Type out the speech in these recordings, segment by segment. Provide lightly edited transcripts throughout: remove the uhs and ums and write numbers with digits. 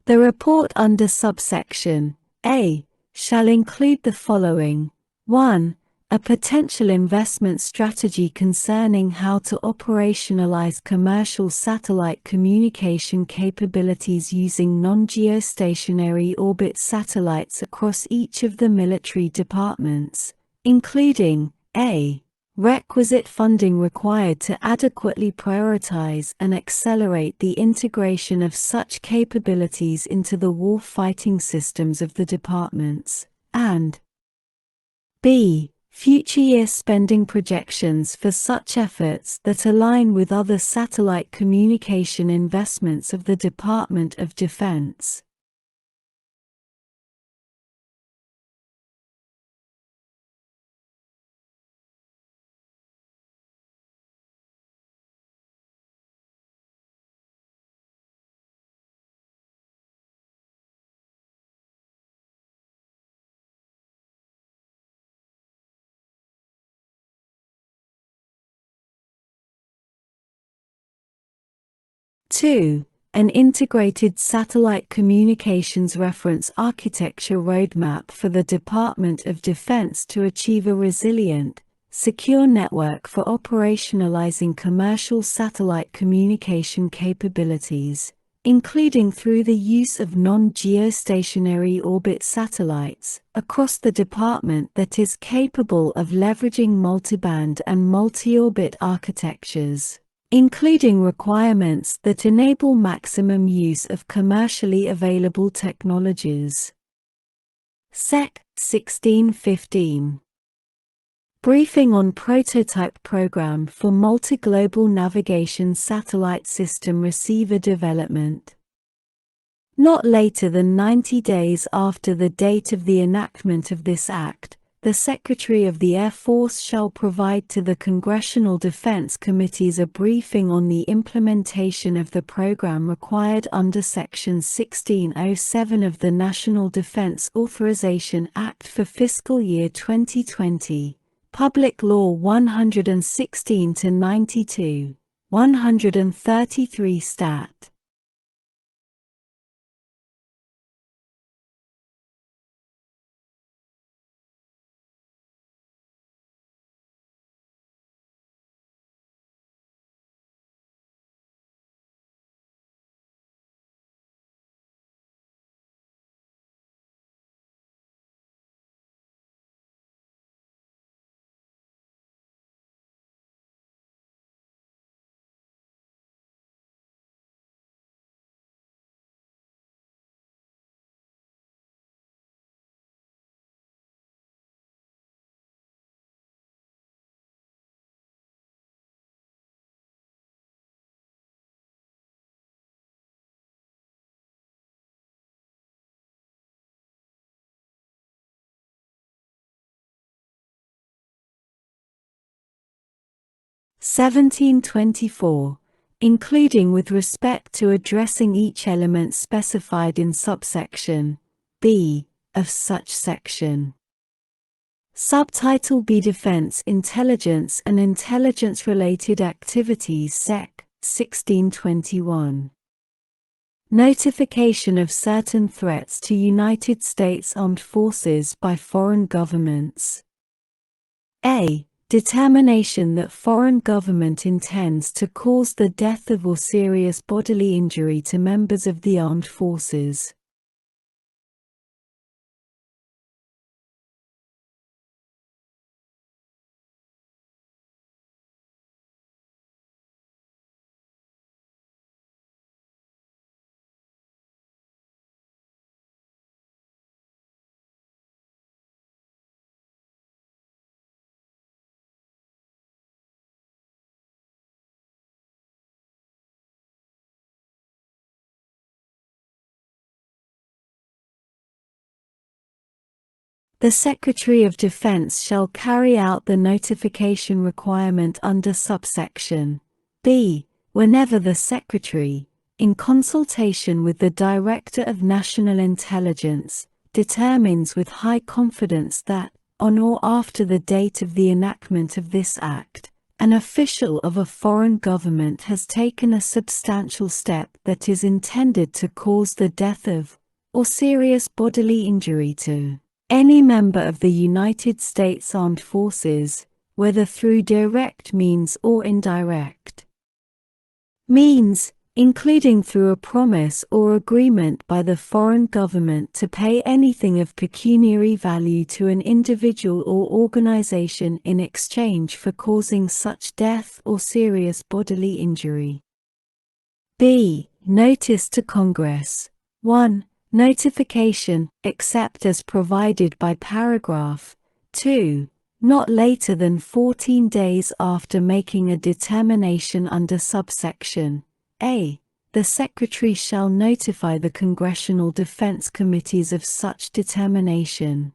The report under subsection A shall include the following. 1. A potential investment strategy concerning how to operationalize commercial satellite communication capabilities using non-geostationary orbit satellites across each of the military departments, including a. Requisite funding required to adequately prioritize and accelerate the integration of such capabilities into the war-fighting systems of the departments, and b. Future year spending projections for such efforts that align with other satellite communication investments of the Department of Defense. Two, an integrated satellite communications reference architecture roadmap for the Department of Defense to achieve a resilient, secure network for operationalizing commercial satellite communication capabilities, including through the use of non-geostationary orbit satellites, across the department that is capable of leveraging multiband and multi-orbit architectures, including requirements that enable maximum use of commercially available technologies. Sec. 1615. Briefing on Prototype Program for Multi-Global Navigation Satellite System Receiver Development. Not later than 90 days after the date of the enactment of this Act, the Secretary of the Air Force shall provide to the Congressional Defense Committees a briefing on the implementation of the program required under Section 1607 of the National Defense Authorization Act for fiscal year 2020, Public Law 116-92, 133 Stat. (1724), including with respect to addressing each element specified in subsection B of such section. Subtitle B Defense Intelligence and Intelligence-Related Activities Sec. 1621. Notification of certain threats to United States Armed Forces by foreign governments. A. Determination that foreign government intends to cause the death of or serious bodily injury to members of the armed forces. The Secretary of Defense shall carry out the notification requirement under subsection B, whenever the Secretary, in consultation with the Director of National Intelligence, determines with high confidence that, on or after the date of the enactment of this Act, an official of a foreign government has taken a substantial step that is intended to cause the death of, or serious bodily injury to, any member of the United States Armed Forces, whether through direct means or indirect means, including through a promise or agreement by the foreign government to pay anything of pecuniary value to an individual or organization in exchange for causing such death or serious bodily injury. B. Notice to Congress. 1. Notification, except as provided by paragraph 2, not later than 14 days after making a determination under subsection A. The Secretary shall notify the Congressional Defense Committees of such determination.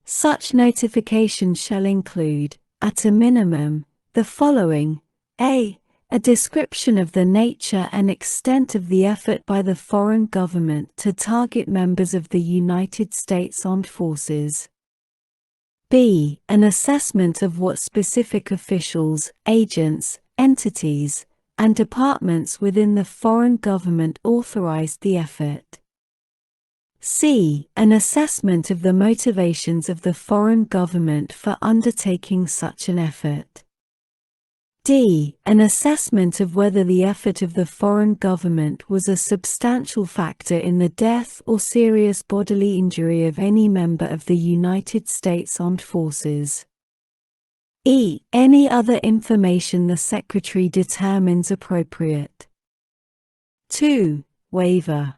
Such notification shall include, at a minimum, the following: a. A description of the nature and extent of the effort by the foreign government to target members of the United States Armed Forces. b. An assessment of what specific officials, agents, entities, and departments within the foreign government authorized the effort. c. An assessment of the motivations of the foreign government for undertaking such an effort. d. An assessment of whether the effort of the foreign government was a substantial factor in the death or serious bodily injury of any member of the United States Armed Forces. e. Any other information the Secretary determines appropriate. 2. Waiver.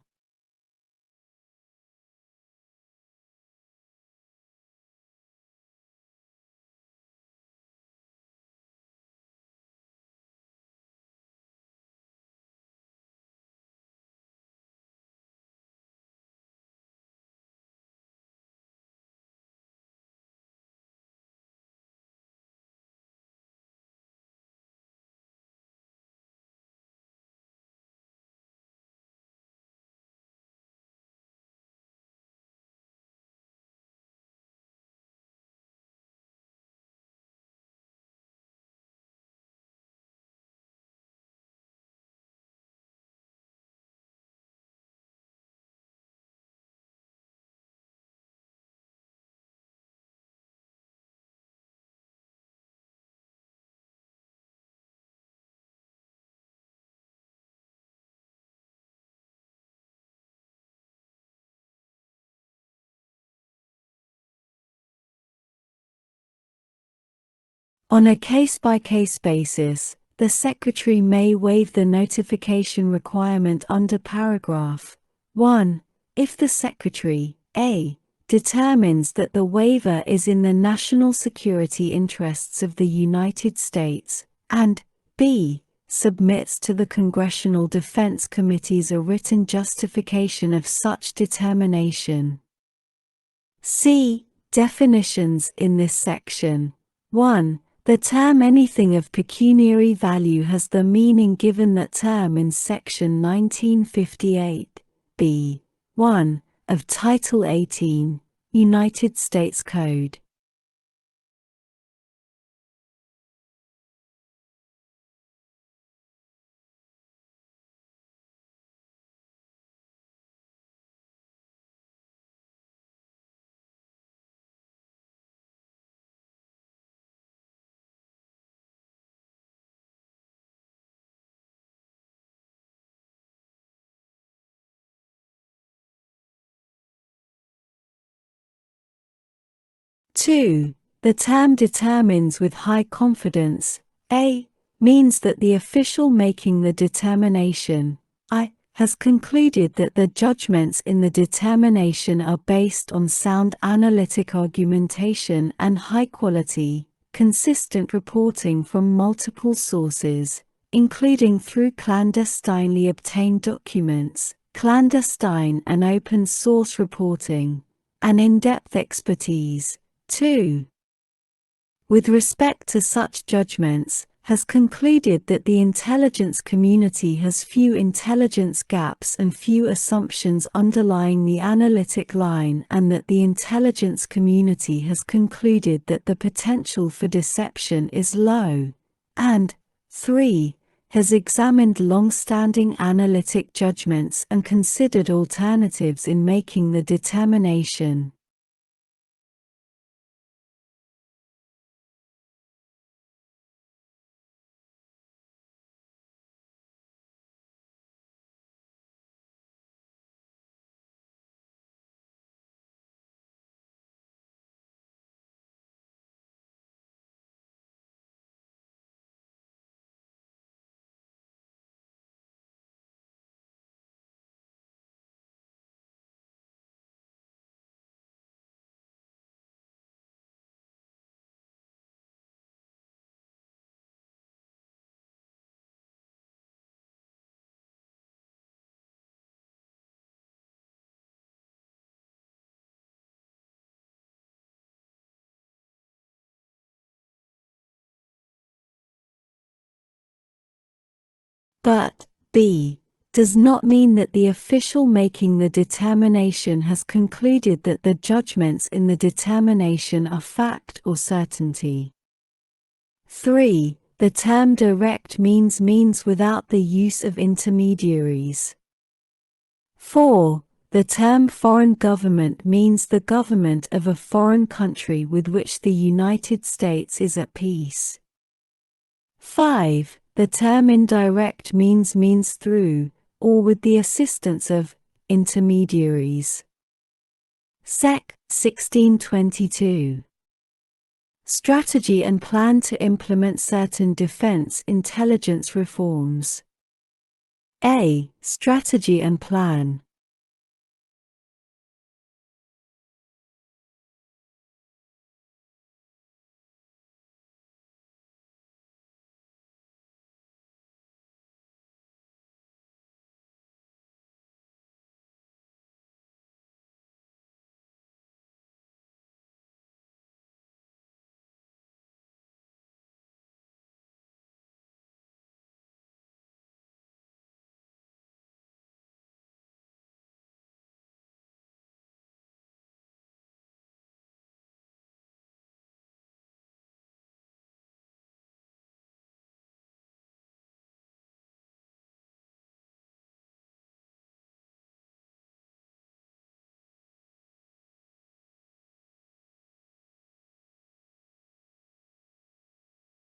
On a case-by-case basis, the Secretary may waive the notification requirement under paragraph 1 if the Secretary a. determines that the waiver is in the national security interests of the United States, and b. submits to the Congressional Defense Committees a written justification of such determination. C. Definitions in this section. 1. The term anything of pecuniary value has the meaning given that term in Section 1958, b. 1 of Title 18, United States Code. Two, the term determines with high confidence, A, means that the official making the determination, I, has concluded that the judgments in the determination are based on sound analytic argumentation and high-quality, consistent reporting from multiple sources, including through clandestinely obtained documents, clandestine and open-source reporting, and in-depth expertise. 2. With respect to such judgments, has concluded that the intelligence community has few intelligence gaps and few assumptions underlying the analytic line, and that the intelligence community has concluded that the potential for deception is low. And 3. Has examined long-standing analytic judgments and considered alternatives in making the determination. But B does not mean that the official making the determination has concluded that the judgments in the determination are fact or certainty. 3. The term direct means without the use of intermediaries. 4. The term foreign government means the government of a foreign country with which the United States is at peace. 5. The term indirect means through, or with the assistance of, intermediaries. Sec. 1622. Strategy and plan to implement certain defense intelligence reforms. A. Strategy and plan.